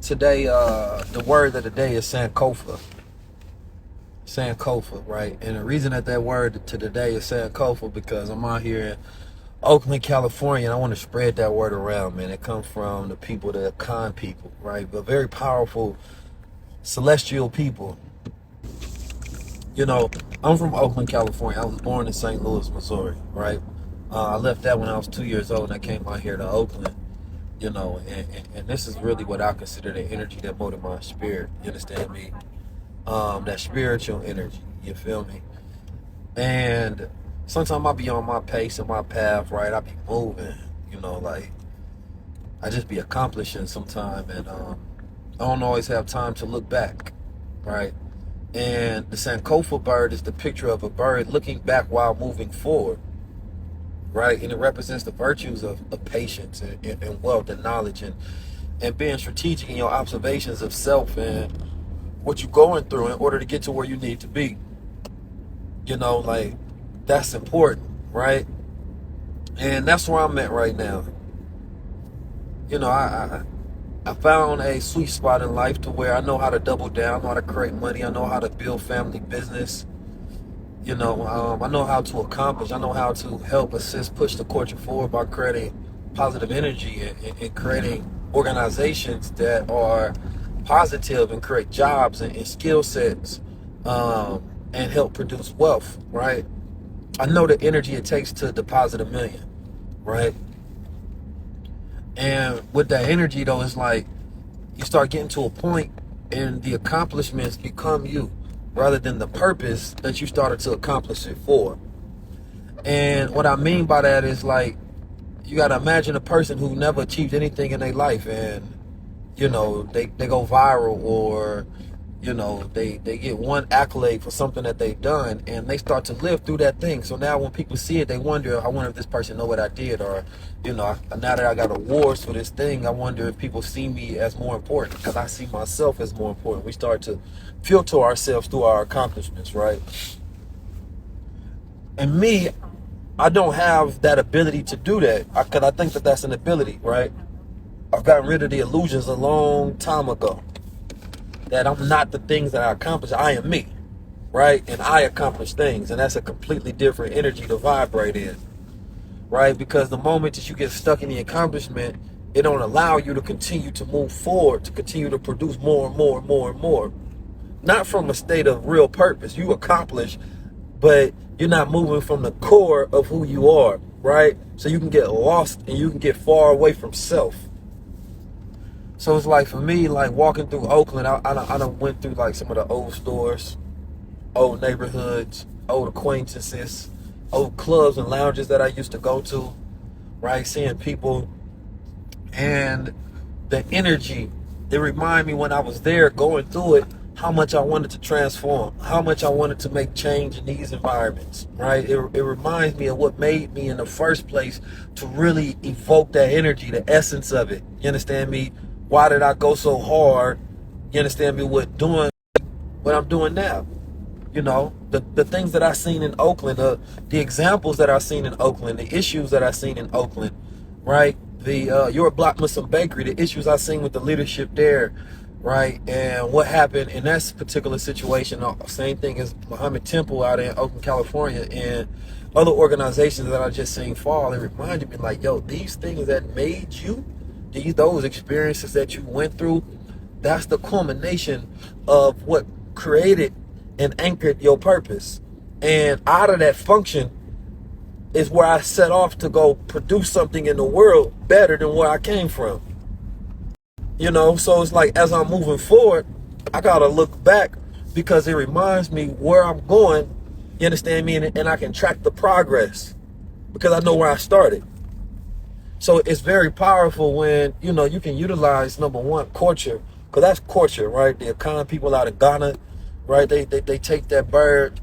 Today, the word of the day is Sankofa. Sankofa, right? And the reason that word to today is Sankofa because I'm out here in Oakland, California, and I want to spread that word around, man. It comes from the people, the con people, right? But very powerful, celestial people. You know, I'm from Oakland, California. I was born in St. Louis, Missouri, right? I left that when I was 2 years old, and I came out here to Oakland. And this is really what I consider the energy that motivates my spirit. You understand me? That spiritual energy. You feel me? And sometimes I'll be on my pace and my path, right? I'll be moving, like I just be accomplishing sometime, and I don't always have time to look back, right? And the Sankofa bird is the picture of a bird looking back while moving forward, right? And it represents the virtues of patience and wealth and knowledge and being strategic in your observations of self and what you're going through in order to get to where you need to be. Like that's important, right? And that's where I'm at right now. I found a sweet spot in life to where I know how to double down, I know how to create money, I know how to build family business. I know how to accomplish, I know how to help assist, push the culture forward by creating positive energy and creating organizations that are positive and create jobs and skill sets, and help produce wealth, right? I know the energy it takes to deposit $1 million, right? And with that energy, though, it's like you start getting to a point and the accomplishments become you rather than the purpose that you started to accomplish it for. And what I mean by that is like you got to imagine a person who never achieved anything in their life and, they go viral or, they get one accolade for something that they've done and they start to live through that thing. So now when people see it, they wonder, I wonder if this person know what I did, or, now that I got awards for this thing, I wonder if people see me as more important because I see myself as more important. We start to filter ourselves through our accomplishments, right? And me, I don't have that ability to do that because I think that that's an ability, right? I've gotten rid of the illusions a long time ago that I'm not the things that I accomplish. I am me, right? And I accomplish things, and that's a completely different energy to vibrate in, right? Because the moment that you get stuck in the accomplishment, it don't allow you to continue to move forward, to continue to produce more and more and more and more. Not from a state of real purpose. You accomplish, but you're not moving from the core of who you are, right? So you can get lost and you can get far away from self. So it's like for me, like walking through Oakland, I done went through like some of the old stores, old neighborhoods, old acquaintances, old clubs and lounges that I used to go to, right? Seeing people and the energy, it reminded me when I was there going through it, how much I wanted to transform, how much I wanted to make change in these environments, right? It reminds me of what made me in the first place to really evoke that energy, the essence of it. You understand me? Why did I go so hard? You understand me? With doing what I'm doing now. The things that I seen in Oakland, the examples that I seen in Oakland, the issues that I seen in Oakland, right? Your Block Muslim Bakery, the issues I seen with the leadership there, right? And what happened in that particular situation, same thing as Muhammad Temple out in Oakland, California, and other organizations that I just seen fall. It reminded me like, yo, these things that made you, those experiences that you went through, that's the culmination of what created and anchored your purpose. And out of that function is where I set off to go produce something in the world better than where I came from. So it's like as I'm moving forward, I gotta look back because it reminds me where I'm going. You understand me? And I can track the progress because I know where I started. So it's very powerful when, you can utilize, number one, culture, because that's culture, right? The Akan people out of Ghana, right? They take that bird,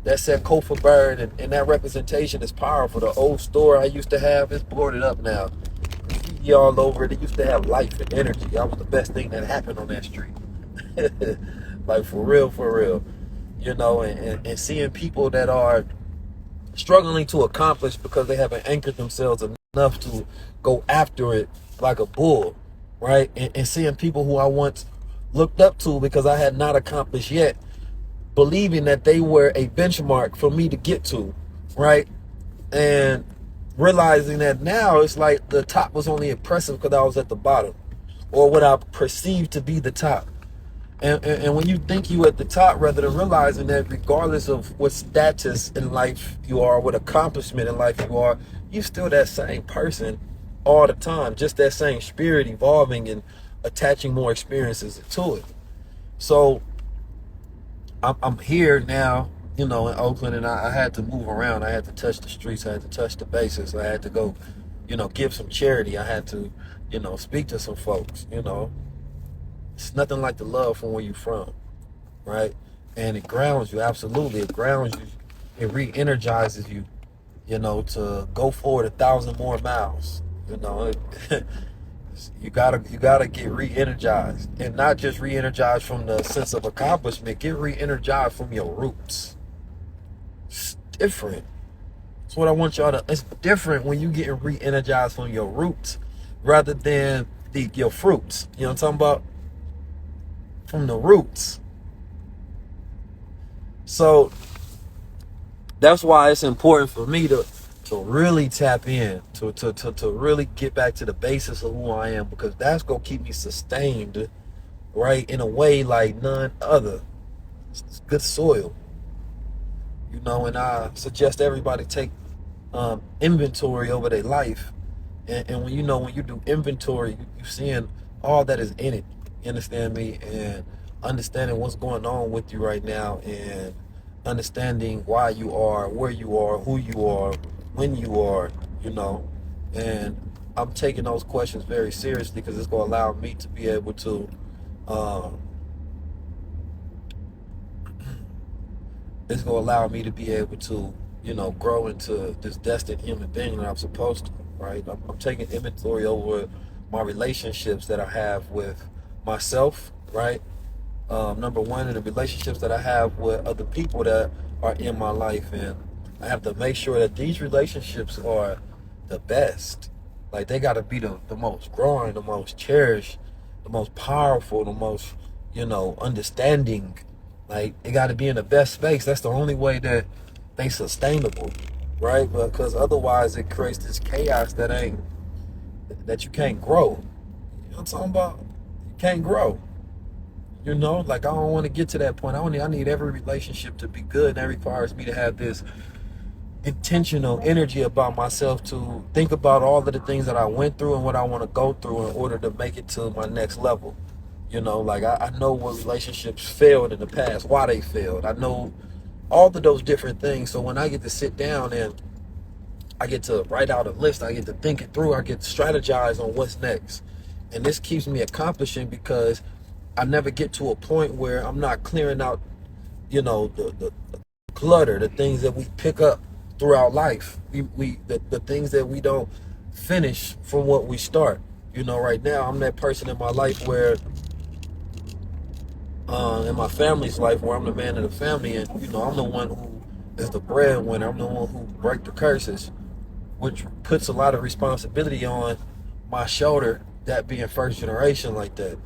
that Sankofa bird, and that representation is powerful. The old store I used to have is boarded up now. Graffiti all over it. It used to have life and energy. That was the best thing that happened on that street. Like for real, for real. And seeing people that are struggling to accomplish because they haven't anchored themselves enough to go after it like a bull, right? And seeing people who I once looked up to because I had not accomplished yet, believing that they were a benchmark for me to get to, right? And realizing that now it's like the top was only impressive because I was at the bottom, or what I perceived to be the top. And when you think you at the top, rather than realizing that regardless of what status in life you are, what accomplishment in life you still that same person all the time, just that same spirit evolving and attaching more experiences to it. So I'm here now, in Oakland, and I had to move around. I had to touch the streets. I had to touch the bases. I had to go, give some charity. I had to, speak to some folks. It's nothing like the love from where you're from, right? And it grounds you, absolutely. It grounds you. It re-energizes you, to go forward 1,000 more miles. You gotta get re-energized, and not just re-energized from the sense of accomplishment. Get re-energized from your roots. It's different. That's what I want y'all to. It's different when you get re-energized from your roots rather than your fruits. You know what I'm talking about? From the roots. So that's why it's important for me to really tap in, to really get back to the basis of who I am, because that's gonna keep me sustained, right, in a way like none other. It's good soil, and I suggest everybody take inventory over their life, and when you do inventory, you seeing all that is in it. You understand me? And understanding what's going on with you right now, and understanding why you are where you are, who you are, when you are, and I'm taking those questions very seriously, because it's going to allow me to be able to grow into this destined human being that I'm supposed to, right? I'm taking inventory over my relationships that I have with myself, right? Number one, in the relationships that I have with other people that are in my life, and I have to make sure that these relationships are the best. Like, they got to be the most growing, the most cherished, the most powerful, the most, understanding. Like, it got to be in the best space. That's the only way that they sustainable, right? Because otherwise it creates this chaos that you can't grow. You know what I'm talking about? You can't grow. Like, I don't want to get to that point. I need every relationship to be good, and that requires me to have this intentional energy about myself, to think about all of the things that I went through and what I want to go through in order to make it to my next level. Like, I know what relationships failed in the past, why they failed. I know all of those different things. So when I get to sit down and I get to write out a list, I get to think it through, I get to strategize on what's next. And this keeps me accomplishing, because I never get to a point where I'm not clearing out, the clutter, the things that we pick up throughout life. The things that we don't finish from what we start. Right now I'm that person in my life where, in my family's life, where I'm the man of the family, and I'm the one who is the breadwinner. I'm the one who break the curses, which puts a lot of responsibility on my shoulder. That being first generation like that.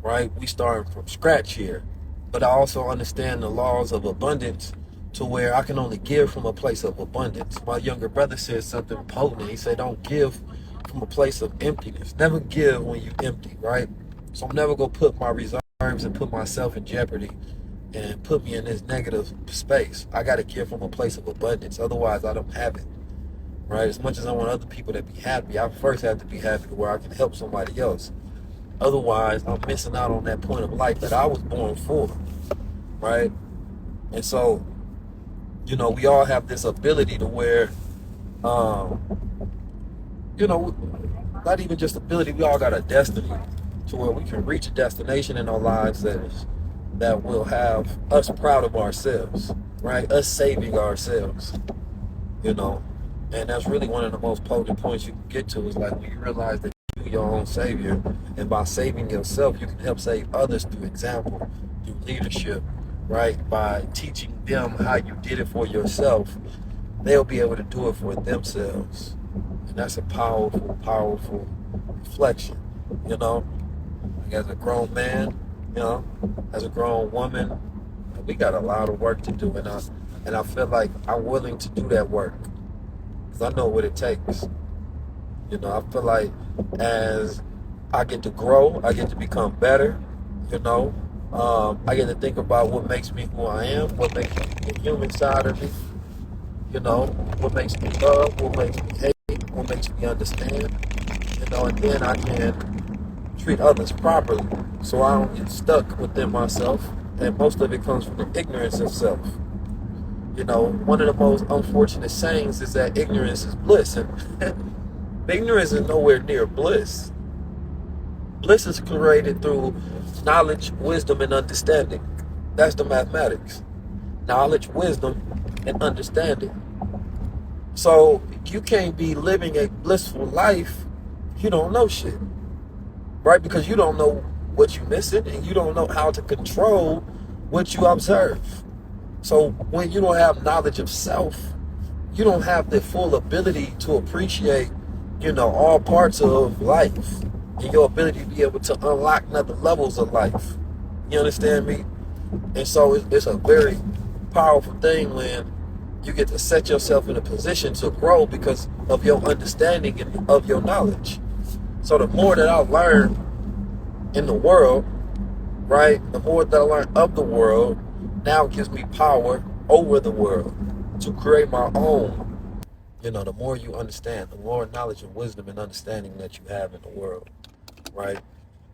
Right? We starting from scratch here. But I also understand the laws of abundance, to where I can only give from a place of abundance. My younger brother said something potent. He said, don't give from a place of emptiness. Never give when you empty, right? So I'm never going to put my reserves and put myself in jeopardy and put me in this negative space. I got to give from a place of abundance. Otherwise, I don't have it, right? As much as I want other people to be happy, I first have to be happy to where I can help somebody else. Otherwise, I'm missing out on that point of life that I was born for, right? And so, we all have this ability to where, not even just ability, we all got a destiny to where we can reach a destination in our lives that will have us proud of ourselves, right? Us saving ourselves, and that's really one of the most potent points you can get to, is like when you realize that you're your own savior, and by saving yourself, you can help save others through example, through leadership, right? By teaching them how you did it for yourself, they'll be able to do it for themselves. And that's a powerful, powerful reflection. You know, like as a grown man, you know, as a grown woman, we got a lot of work to do, and I feel like I'm willing to do that work because I know what it takes. You know, I feel like as I get to grow, I get to become better. You know, I get to think about what makes me who I am, what makes me the human side of me. You know, what makes me love, what makes me hate, what makes me understand. You know, and then I can treat others properly, so I don't get stuck within myself. And most of it comes from the ignorance of self. You know, one of the most unfortunate sayings is that ignorance is bliss, and ignorance is nowhere near bliss. Bliss is created through knowledge, wisdom, and understanding. That's the mathematics. Knowledge, wisdom, and understanding. So you can't be living a blissful life if you don't know shit, right? Because you don't know what you're missing, and you don't know how to control what you observe. So when you don't have knowledge of self, you don't have the full ability to appreciate, you know, all parts of life and your ability to be able to unlock other levels of life. You understand me? And so it's a very powerful thing when you get to set yourself in a position to grow because of your understanding and of your knowledge. So the more that I learn in the world, right, the more that I learn of the world, now gives me power over the world to create my own. You know, the more you understand, the more knowledge and wisdom and understanding that you have in the world, right?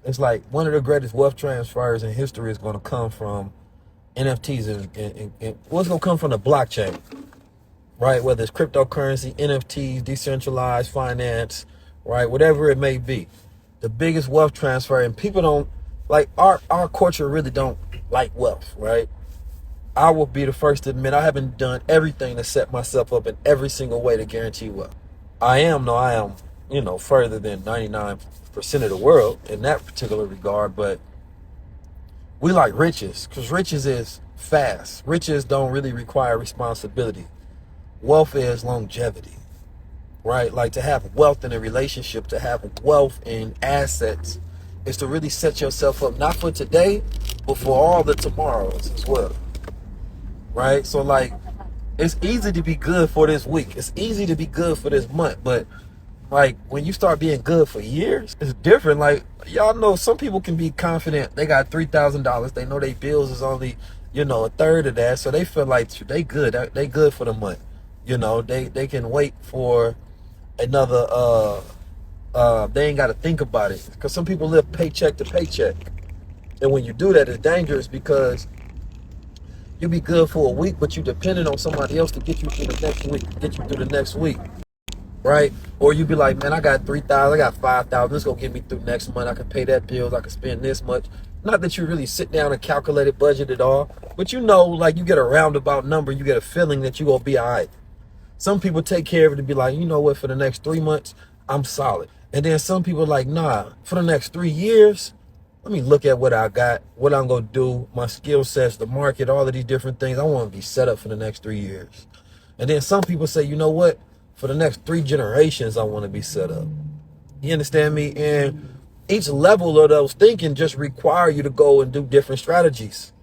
It's like one of the greatest wealth transfers in history is going to come from NFTs and what's going to come from the blockchain, right? Whether it's cryptocurrency, NFTs, decentralized finance, right? Whatever it may be. The biggest wealth transfer, and people don't, like, our culture really don't like wealth, right? I will be the first to admit I haven't done everything to set myself up in every single way to guarantee wealth. I am, you know, further than 99% of the world in that particular regard, but we like riches because riches is fast. Riches don't really require responsibility. Wealth is longevity, right? Like to have wealth in a relationship, to have wealth in assets is to really set yourself up, not for today, but for all the tomorrows as well, right? So like, it's easy to be good for this week. It's easy to be good for this month, but like when you start being good for years, it's different. Like y'all know, some people can be confident they got $3,000. They know their bills is only, you know, a third of that, so they feel like they good. They good for the month. You know, they can wait for another. They ain't got to think about it because some people live paycheck to paycheck, and when you do that, it's dangerous because you be good for a week, but you dependent on somebody else to get you through the next week, get you through the next week. Right? Or you be like, man, I got 3,000, I got 5,000. This gonna get me through next month. I can pay that bills. I can spend this much. Not that you really sit down and calculate a budget at all, but you know, like you get a roundabout number. You get a feeling that you gonna be all right. Some people take care of it and be like, you know what? For the next 3 months, I'm solid. And then some people are like, nah. For the next 3 years, let me look at what I got, what I'm gonna do, my skill sets, the market, all of these different things. I want to be set up for the next 3 years. And then some people say, you know what? For the next 3 generations, I want to be set up. You understand me? And each level of those thinking just require you to go and do different strategies,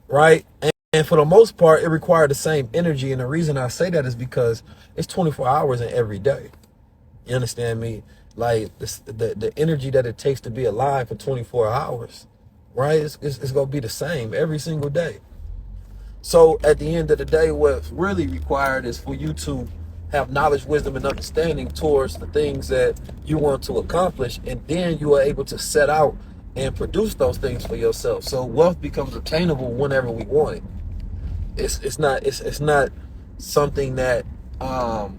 right? And for the most part, it required the same energy. And the reason I say that is because it's 24 hours in every day. You understand me? Like the energy that it takes to be alive for 24 hours, right? It's going to be the same every single day. So at the end of the day, what's really required is for you to have knowledge, wisdom, and understanding towards the things that you want to accomplish, and then you are able to set out and produce those things for yourself. So wealth becomes attainable whenever we want it. It's not something that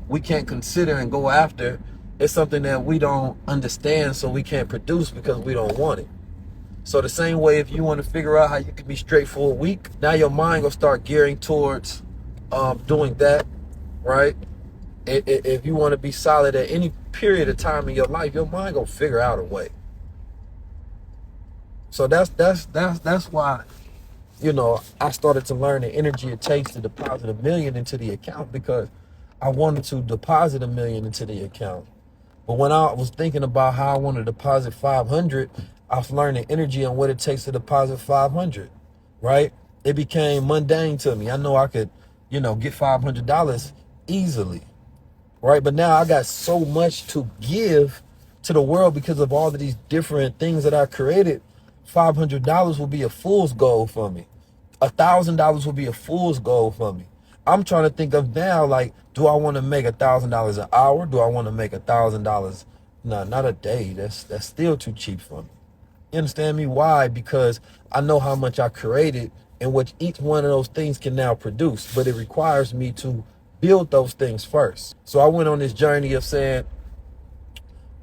we can't consider and go after. It's something that we don't understand, so we can't produce because we don't want it. So the same way, if you want to figure out how you can be straight for a week, now your mind will start gearing towards doing that, right? If you want to be solid at any period of time in your life, your mind gonna figure out a way. So that's why, you know, I started to learn the energy it takes to deposit 1 million into the account, because I wanted to deposit 1 million into the account. But when I was thinking about how I want to deposit 500, I was learning energy and what it takes to deposit 500, right? It became mundane to me. I know I could, get $500 easily, right? But now I got so much to give to the world because of all of these different things that I created. $500 will be a fool's goal for me. $1,000 will be a fool's goal for me. I'm trying to think of now, like, do I want to make $1,000 an hour? Do I want to make $1,000? No, not a day. That's still too cheap for me. You understand me? Why? Because I know how much I created and what each one of those things can now produce, but it requires me to build those things first. So I went on this journey of saying,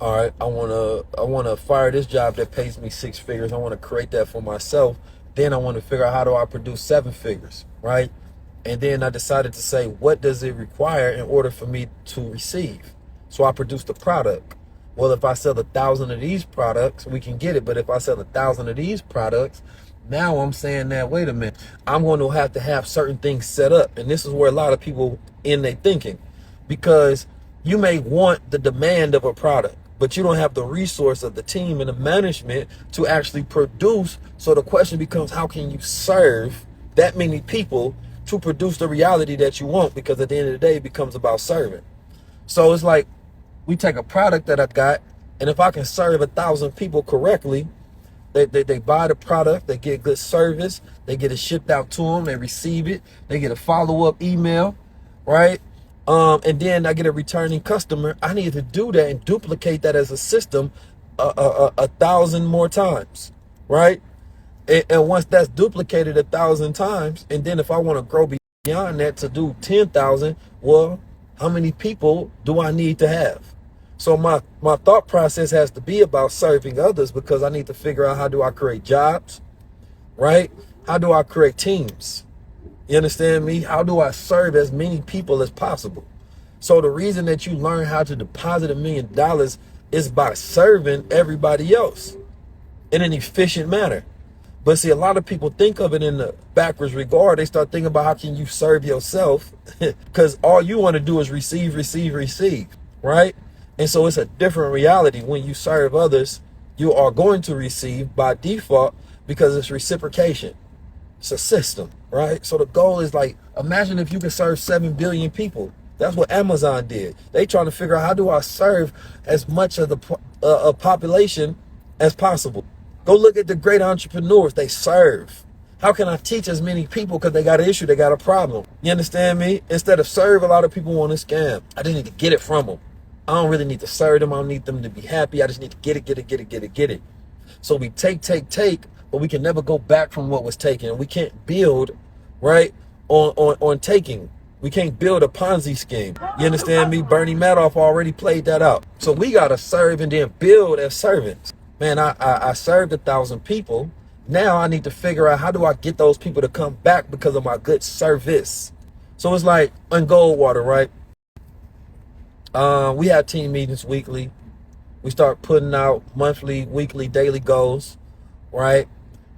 all right, I wanna fire this job that pays me 6 figures. I want to create that for myself. Then I want to figure out how do I produce 7 figures, right? And then I decided to say, what does it require in order for me to receive? So I produced a product. Well, if I sell 1,000 of these products, we can get it. But if I sell 1,000 of these products, now I'm saying that, wait a minute, I'm going to have certain things set up. And this is where a lot of people in their thinking, because you may want the demand of a product, but you don't have the resource of the team and the management to actually produce. So the question becomes, how can you serve that many people to produce the reality that you want? Because at the end of the day, it becomes about serving. So it's like, we take a product that I got, and if I can serve 1,000 people correctly, they buy the product, they get good service, they get it shipped out to them, they receive it, they get a follow-up email, right? And then I get a returning customer. I need to do that and duplicate that as a system 1,000 more times, right? And once that's duplicated 1,000 times, and then if I want to grow beyond that to do 10,000, well, how many people do I need to have? So my thought process has to be about serving others, because I need to figure out, how do I create jobs, right? How do I create teams? You understand me? How do I serve as many people as possible? So the reason that you learn how to deposit $1 million is by serving everybody else in an efficient manner. But see, a lot of people think of it in the backwards regard. They start thinking about how can you serve yourself, because all you want to do is receive, right? And so it's a different reality. When you serve others, you are going to receive by default, because it's reciprocation. It's a system, right? So the goal is, like, imagine if you could serve 7 billion people. That's what Amazon did. They trying to figure out, how do I serve as much of the population as possible? Go look at the great entrepreneurs. They serve. How can I teach as many people? Because they got an issue, they got a problem. You understand me? Instead of serve, a lot of people want to scam. I just need to get it from them. I don't really need to serve them. I don't need them to be happy. I just need to get it. So we take, but we can never go back from what was taken. We can't build, right, on taking. We can't build a Ponzi scheme. You understand me? Bernie Madoff already played that out. So we got to serve and then build as servants. Man, I served 1,000 people. Now I need to figure out, how do I get those people to come back because of my good service? So it's like on Goldwater, right? We have team meetings weekly. We start putting out monthly, weekly, daily goals, right?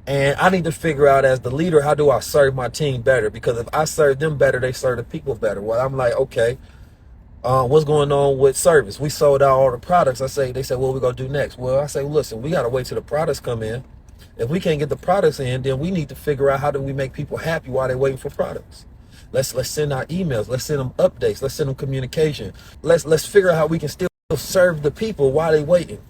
And I need to figure out, as the leader, how do I serve my team better? Because if I serve them better, they serve the people better. Well, I'm like, okay, what's going on with service? We sold out all the products. They said, what we gonna do next? Well, I say, listen, we gotta wait till the products come in. If we can't get the products in, then we need to figure out, how do we make people happy while they're waiting for products? Let's send out emails. Let's send them updates. Let's send them communication. Let's figure out how we can still serve the people while they're waiting.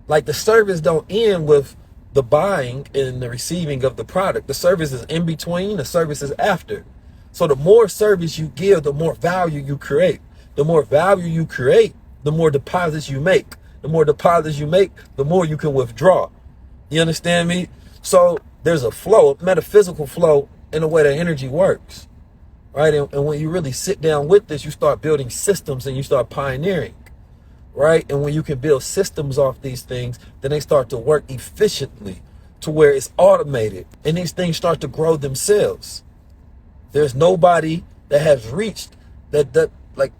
Like, the service don't end with the buying and the receiving of the product. The service is in between. The service is after. So the more service you give, the more value you create. The more value you create, the more deposits you make. The more deposits you make, the more you can withdraw. You understand me? So there's a flow, a metaphysical flow in the way that energy works, right? And when you really sit down with this, you start building systems and you start pioneering, right? And when you can build systems off these things, then they start to work efficiently to where it's automated, and these things start to grow themselves. There's nobody that has reached that like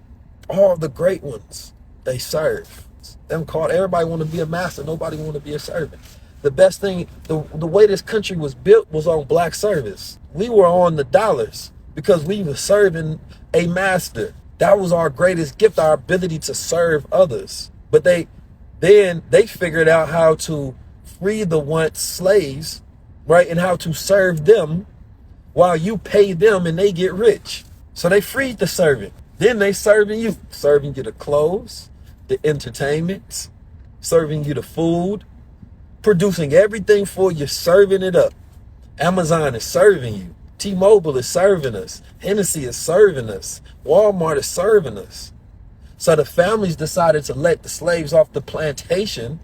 all the great ones. They serve. Everybody want to be a master. Nobody want to be a servant. The best thing, the way this country was built was on black service. We were on the dollars because we were serving a master. That was our greatest gift, our ability to serve others. But they figured out how to free the once slaves, right? And how to serve them while you pay them and they get rich. So they freed the servant. Then they serving you the clothes, the entertainment, serving you the food, producing everything for you, serving it up. Amazon is serving you. T-Mobile is serving us. Hennessy is serving us. Walmart is serving us. So the families decided to let the slaves off the plantation,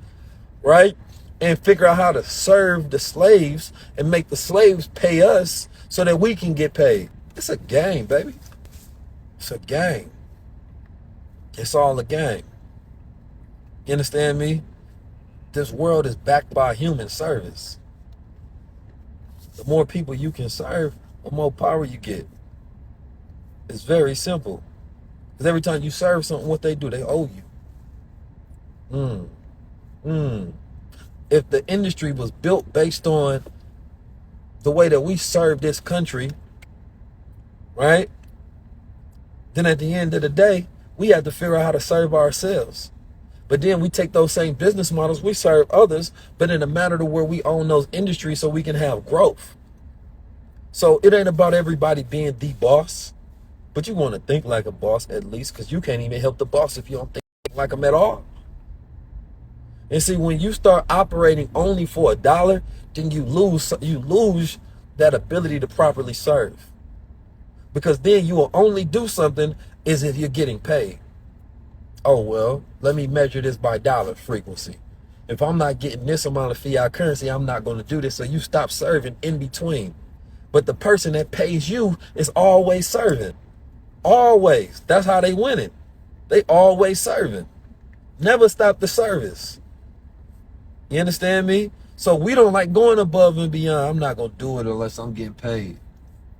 right? And figure out how to serve the slaves and make the slaves pay us so that we can get paid. It's a game, baby. It's a game. It's all a game. You understand me? This world is backed by human service. The more people you can serve, the more power you get. It's very simple. Because every time you serve something, what they do, they owe you. If the industry was built based on the way that we serve this country, right? Then at the end of the day, we have to figure out how to serve ourselves. But then we take those same business models, we serve others, but in a manner to where we own those industries so we can have growth. So it ain't about everybody being the boss, but you want to think like a boss at least, because you can't even help the boss if you don't think like him at all. And see, when you start operating only for $1, then you lose that ability to properly serve. Because then you will only do something is if you're getting paid. Oh, well, let me measure this by dollar frequency. If I'm not getting this amount of fiat currency, I'm not going to do this. So you stop serving in between. But the person that pays you is always serving. Always. That's how they win it. They always serving. Never stop the service. You understand me? So we don't like going above and beyond. I'm not going to do it unless I'm getting paid.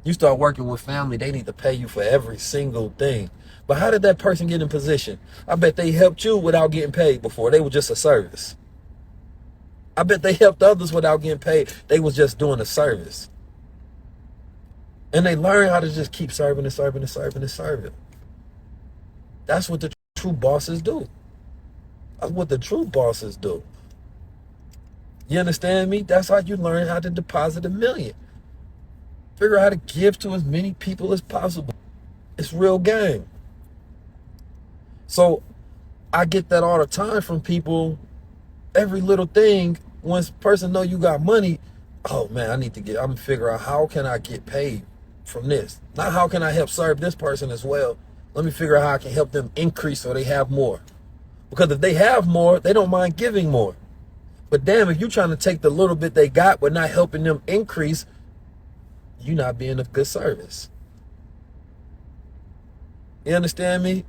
You start working with family, they need to pay you for every single thing. But how did that person get in position? I bet they helped you without getting paid before. They were just a service. I bet they helped others without getting paid. They was just doing a service. And they learn how to just keep serving and serving and serving and serving. That's what the true bosses do. That's what the true bosses do. You understand me? That's how you learn how to deposit $1 million. Figure out how to give to as many people as possible. It's real game. So I get that all the time from people. Every little thing, once a person know you got money, oh man, I'm gonna figure out how can I get paid from this? Not how can I help serve this person as well. Let me figure out how I can help them increase so they have more. Because if they have more, they don't mind giving more. But damn, if you're trying to take the little bit they got but not helping them increase, you're not being of good service. You understand me?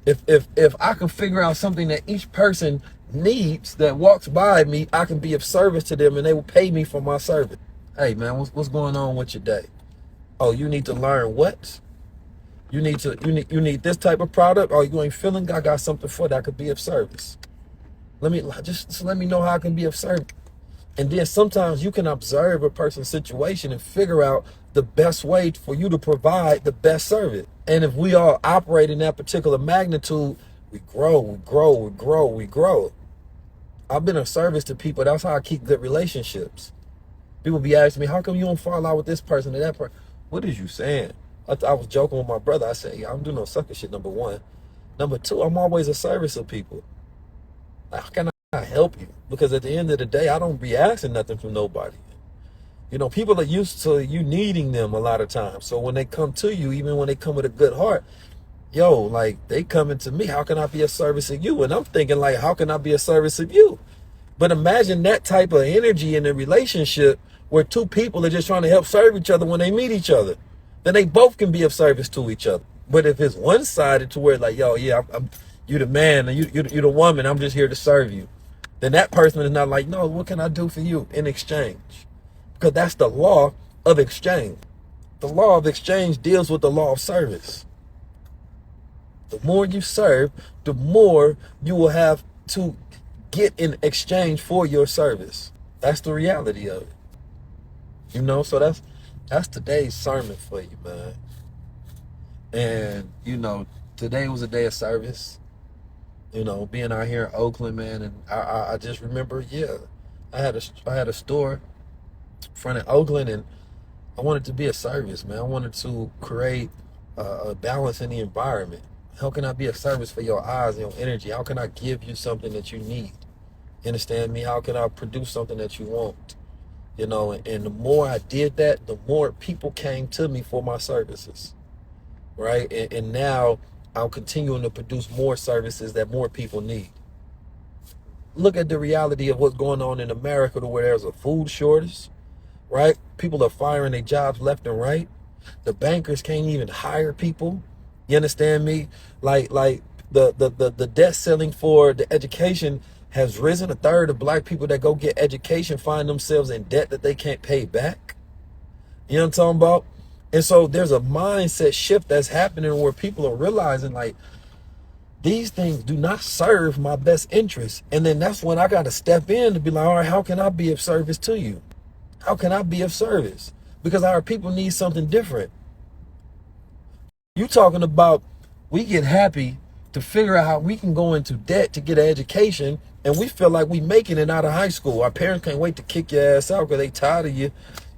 If I can figure out something that each person needs that walks by me, I can be of service to them and they will pay me for my service. Hey man, what's going on with your day? Oh, you need to learn what? You need this type of product? Oh, you ain't feeling? I got something for that I could be of service. Let me know how I can be of service. And then sometimes you can observe a person's situation and figure out the best way for you to provide the best service. And if we all operate in that particular magnitude, we grow, we grow, we grow, we grow. I've been of service to people. That's how I keep good relationships. People be asking me, how come you don't fall out with this person or that person? What is you saying? I was joking with my brother. I said, yeah, I don't do no sucker shit, number one. Number two, I'm always a service of people. How can I help you? Because at the end of the day, I don't be asking nothing from nobody. You know, people are used to you needing them a lot of times. So when they come to you, even when they come with a good heart, yo, like they coming to me, how can I be a service of you? And I'm thinking like, how can I be a service of you? But imagine that type of energy in a relationship where two people are just trying to help serve each other when they meet each other. Then they both can be of service to each other. But if it's one-sided to where like, yo, yeah, you the man, and you the woman, I'm just here to serve you, then that person is not like, no, what can I do for you in exchange? Because that's the law of exchange. The law of exchange deals with the law of service. The more you serve, the more you will have to get in exchange for your service. That's the reality of it. You know, so that's today's sermon for you, man. And, you know, today was a day of service. You know, being out here in Oakland, man, and I just remember, yeah, I had a store in front of Oakland, and I wanted to be a service, man. I wanted to create a balance in the environment. How can I be a service for your eyes and your energy? How can I give you something that you need? You understand me? How can I produce something that you want? You know, and the more I did that, the more people came to me for my services, right? And now I'm continuing to produce more services that more people need. Look at the reality of what's going on in America, to where there's a food shortage, right? People are firing their jobs left and right. The bankers can't even hire people. You understand me? Like the debt ceiling for the education has risen. A third of black people that go get education find themselves in debt that they can't pay back. You know what I'm talking about? And so there's a mindset shift that's happening where people are realizing, like, these things do not serve my best interest. And then that's when I got to step in to be like, all right, how can I be of service to you? How can I be of service? Because our people need something different. You talking about, we get happy to figure out how we can go into debt to get an education, and we feel like we making it out of high school. Our parents can't wait to kick your ass out because they tired of you.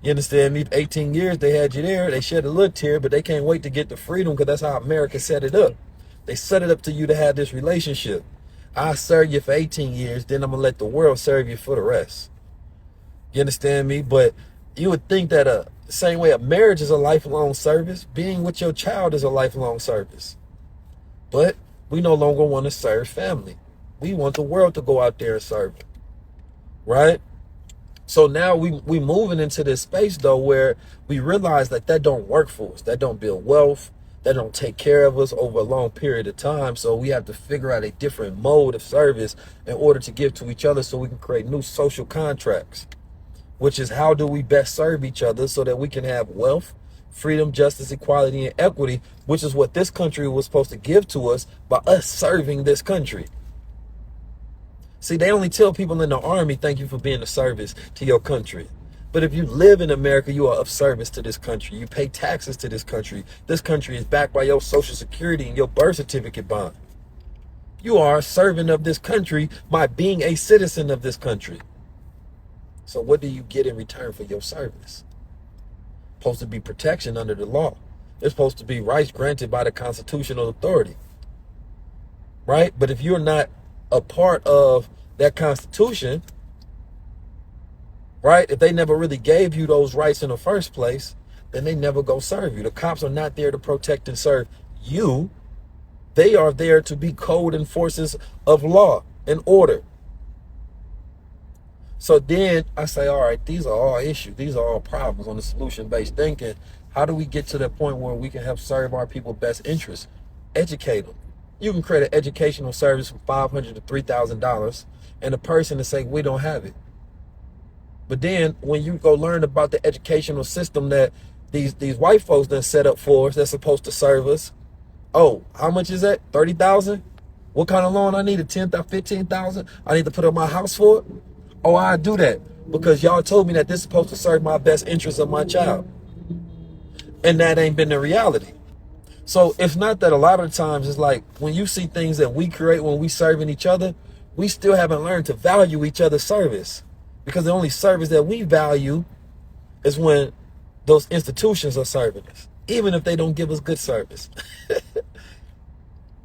You understand me? 18 years they had you there. They shed a little tear, but they can't wait to get the freedom, because that's how America set it up. They set it up to you to have this relationship. I serve you for 18 years, then I'm going to let the world serve you for the rest. You understand me? But you would think that the same way a marriage is a lifelong service, being with your child is a lifelong service. But we no longer want to serve family. We want the world to go out there and serve it, right? So now we moving into this space, though, where we realize that don't work for us. That don't build wealth. That don't take care of us over a long period of time. So we have to figure out a different mode of service in order to give to each other, so we can create new social contracts, which is, how do we best serve each other so that we can have wealth, freedom, justice, equality, and equity, which is what this country was supposed to give to us by us serving this country. See, they only tell people in the army, thank you for being of service to your country. But if you live in America, you are of service to this country. You pay taxes to this country. This country is backed by your Social Security and your birth certificate bond. You are a servant of this country by being a citizen of this country. So what do you get in return for your service? Supposed to be protection under the law. It's supposed to be rights granted by the constitutional authority, right? But if you're not a part of that constitution, right, if they never really gave you those rights in the first place, then they never go serve you. The cops are not there to protect and serve you. They are there to be code enforcers of law and order. So then I say, all right, these are all issues. These are all problems on the solution-based thinking. How do we get to that point where we can help serve our people best interests? Educate them. You can create an educational service for $500 to $3,000, and a person to say, we don't have it. But then when you go learn about the educational system that these white folks done set up for us, that's supposed to serve us. Oh, how much is that? 30,000? What kind of loan I need? 10,000, 15,000? I need to put up my house for it? Oh, I do that because y'all told me that this is supposed to serve my best interest of my child. And that ain't been the reality. So it's not that a lot of times it's like when you see things that we create when we serving each other, we still haven't learned to value each other's service, because the only service that we value is when those institutions are serving us, even if they don't give us good service.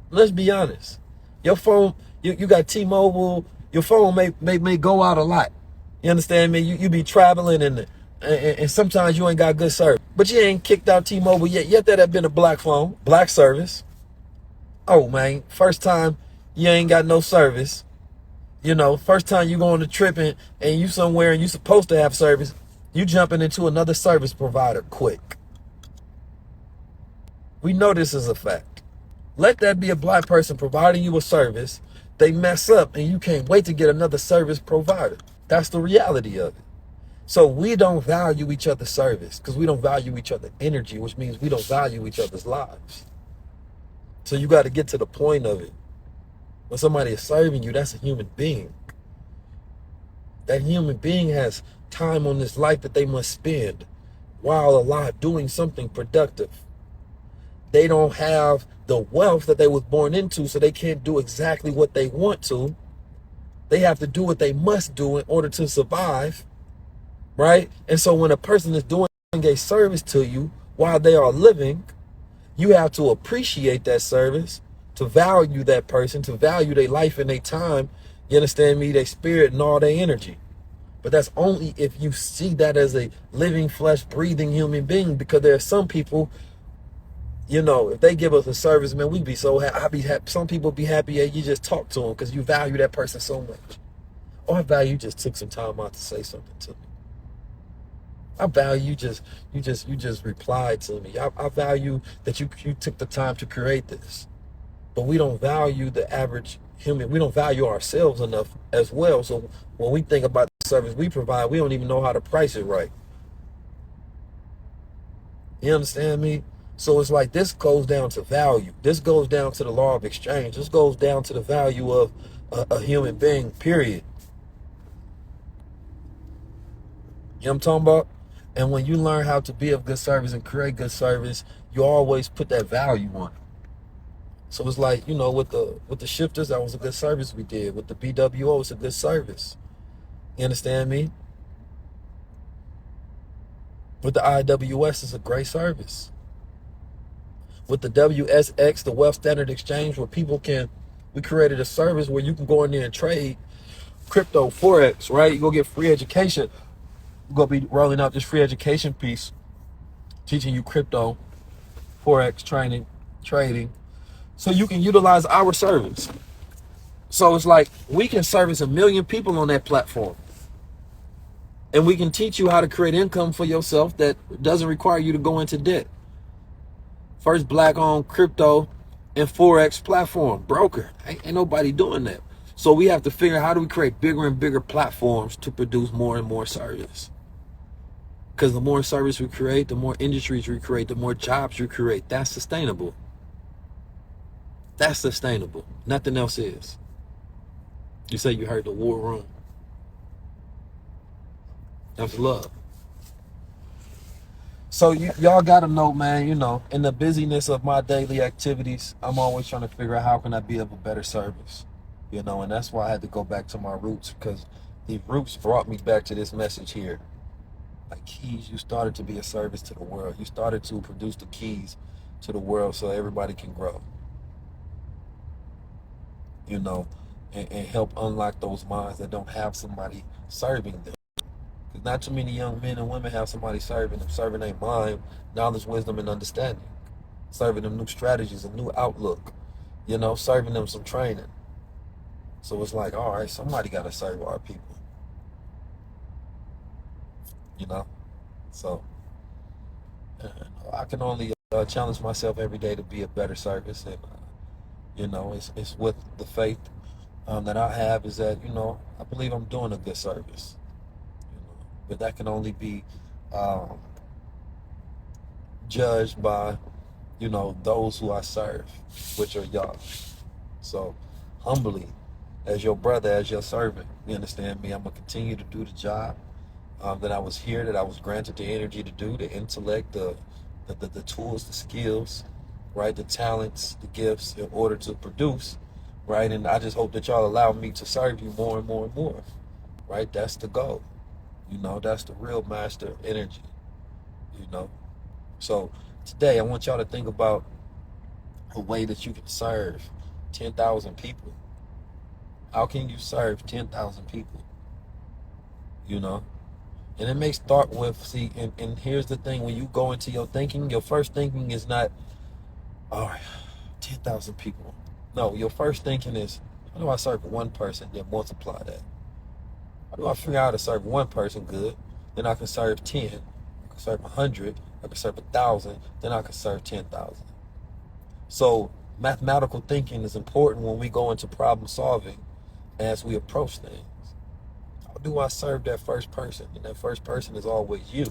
Let's be honest. Your phone, you got T-Mobile, your phone may go out a lot. You understand me? You be traveling and sometimes you ain't got good service. But you ain't kicked out T-Mobile yet. Yet that have been a black phone, black service. Oh man, first time you ain't got no service. You know, first time you go on a trip and you somewhere and you supposed to have service, you jumping into another service provider quick. We know this is a fact. Let that be a black person providing you a service. They mess up and you can't wait to get another service provider. That's the reality of it. So we don't value each other's service because we don't value each other's energy, which means we don't value each other's lives. So you got to get to the point of it. When somebody is serving you, that's a human being. That human being has time on this life that they must spend while alive doing something productive. they don't have the wealth that they was born into, so they can't do exactly what they want to. They have to do what they must do in order to survive, right? And so when a person is doing a service to you while they are living, you have to appreciate that service, to value that person, to value their life and their time, you understand me, their spirit and all their energy. But that's only if you see that as a living, flesh, breathing human being, because there are some people, you know, if they give us a service, man, we'd be so happy. Some people be happy that you just talk to them because you value that person so much. Or I value you just took some time out to say something to me. I value you just replied to me. I value that you took the time to create this. But we don't value the average human. We don't value ourselves enough as well. So when we think about the service we provide, we don't even know how to price it right. You understand me? So it's like this goes down to value. This goes down to the law of exchange. This goes down to the value of a human being, period. You know what I'm talking about? And when you learn how to be of good service and create good service, you always put that value on it. So it's like, you know, with the shifters, that was a good service we did. With the BWO, it's a good service. You understand me? With the IWS, it's a great service. With the WSX, the Wealth Standard Exchange, where we created a service where you can go in there and trade crypto, Forex, right? You go get free education. We're going to be rolling out this free education piece, teaching you crypto, Forex, trading, so you can utilize our service. So it's like we can service 1 million people on that platform. And we can teach you how to create income for yourself that doesn't require you to go into debt. First black-owned crypto and Forex platform, broker. Ain't nobody doing that. So we have to figure out how do we create bigger and bigger platforms to produce more and more service. Because the more service we create, the more industries we create, the more jobs we create. That's sustainable. That's sustainable. Nothing else is. You say you heard the war room. That's love. So y'all got to know, man, you know, in the busyness of my daily activities, I'm always trying to figure out how can I be of a better service, you know, and that's why I had to go back to my roots, because the roots brought me back to this message here. Like keys, you started to be a service to the world. You started to produce the keys to the world so everybody can grow, you know, and help unlock those minds that don't have somebody serving them. Because not too many young men and women have somebody serving them, serving their mind, knowledge, wisdom, and understanding, serving them new strategies, a new outlook, you know, serving them some training. So it's like, all right, somebody got to serve our people, you know. So I can only challenge myself every day to be a better service, and you know, it's with the faith that I have, is that, you know, I believe I'm doing a good service, you know, but that can only be judged by, you know, those who I serve, which are y'all. So humbly, as your brother, as your servant, you understand me, I'm gonna continue to do the job that I was here, that I was granted the energy to do, the intellect, the tools, the skills, right, the talents, the gifts, in order to produce, right. And I just hope that y'all allow me to serve you more and more and more, right. That's the goal, you know. That's the real master energy, you know. So today I want y'all to think about a way that you can serve 10,000 people. How can you serve 10,000 people? You know? And it may start with, see, and here's the thing, when you go into your thinking, your first thinking is not, all right, 10,000 people. No, your first thinking is, how do I serve one person, then multiply that? How do I figure out how to serve one person good? Then I can serve 10, I can serve 100, I can serve 1,000, then I can serve 10,000. So mathematical thinking is important when we go into problem solving as we approach things. How do I serve that first person? And that first person is always you.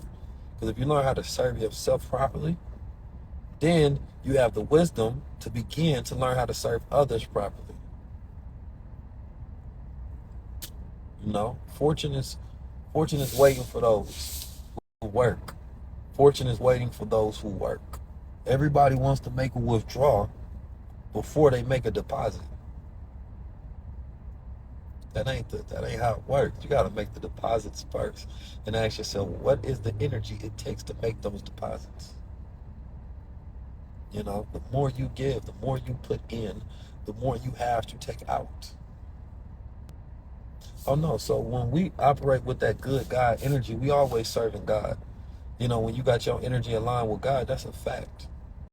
Because if you learn how to serve yourself properly, then you have the wisdom to begin to learn how to serve others properly. You know, fortune is waiting for those who work. Fortune is waiting for those who work. Everybody wants to make a withdrawal before they make a deposit. That ain't how it works. You gotta make the deposits first and ask yourself, what is the energy it takes to make those deposits? You know, the more you give, the more you put in, the more you have to take out. Oh no, so when we operate with that good God energy, we always serving God. You know, when you got your energy aligned with God, that's a fact.